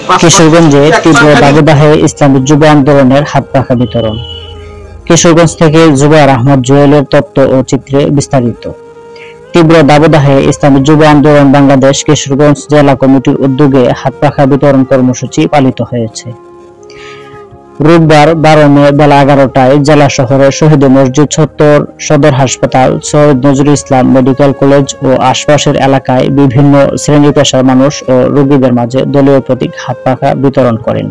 কিশোরগঞ্জে তীব্র দাবদাহে ইসলামী যুব আন্দোলনের হাত পাখা বিতরণ। কিশোরগঞ্জ থেকে জুবায়ের আহমদ জুয়েলের তথ্য ও চিত্রে বিস্তারিত। তীব্র দাবদাহে ইসলামী যুব আন্দোলন বাংলাদেশ কিশোরগঞ্জ জেলা কমিটির উদ্যোগে হাত পাখা বিতরণ কর্মসূচি পালিত হয়েছে। রোববার 12 মে বেলা 11টায় জেলা শহরের শহীদ মসজিদ চত্বর, সদর হাসপাতাল, সৈয়দ নজরুল ইসলাম মেডিকেল কলেজ ও আশপাশের এলাকায় বিভিন্ন শ্রেণী পেশার মানুষ ও রোগীদের মাঝে দলীয় প্রতীক হাত পাখা বিতরণ করেন।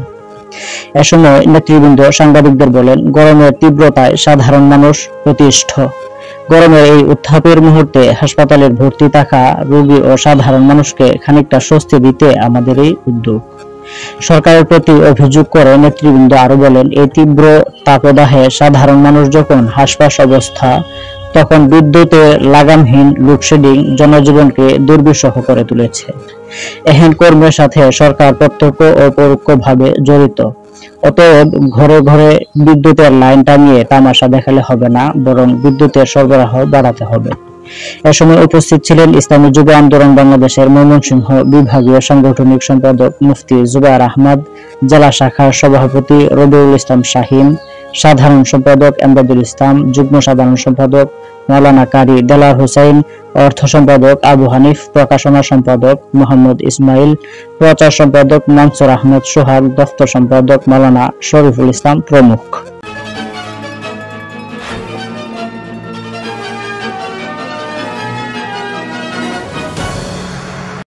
এ সময় নেতৃবৃন্দ সাংবাদিকদের বলেন, গরমের তীব্রতায় সাধারণ মানুষ অতিষ্ঠ। গরমের এই উত্তাপের মুহূর্তে হাসপাতালের ভর্তি থাকা রোগী ও সাধারণ মানুষকে খানিকটা স্বস্তি দিতে আমাদের এই উদ্যোগ। সরকারের প্রতি অভিযোগ করে নেতৃবৃন্দ আরো বলেন, এই তীব্র তাপদাহে সাধারণ মানুষ যখন হাসপাস অবস্থা, তখন বিদ্যুতের লাগামহীন লোডশেডিং জনজীবনকে দুর্বিষহ করে তুলেছে। এহেন কর্মের সাথে সরকার প্রত্যক্ষ ও পরোক্ষভাবে জড়িত। অতএব ঘরে ঘরে বিদ্যুতের লাইন টাঙিয়ে তামাশা দেখালে হবে না, বরং বিদ্যুতের সরবরাহ বাড়াতে হবে। এ সময় উপস্থিত ছিলেন ইসলামী যুব আন্দোলন বাংলাদেশের ময়মনসিংহ বিভাগীয় সাংগঠনিক সম্পাদক মুফতি জুবায়ের আহমদ, জেলা শাখার সভাপতি রবিউল ইসলাম শাহীন, সাধারণ সম্পাদক এমদাদুল ইসলাম, যুগ্ম সাধারণ সম্পাদক মাওলানা কারি দেলার হোসেন, অর্থ সম্পাদক আবু হানিফ, প্রকাশনা সম্পাদক মোহাম্মদ ইসমাইল, প্রচার সম্পাদক মনসুর আহমদ সোহাগ, দফতর সম্পাদক মাওলানা শরীফুল ইসলাম প্রমুখ।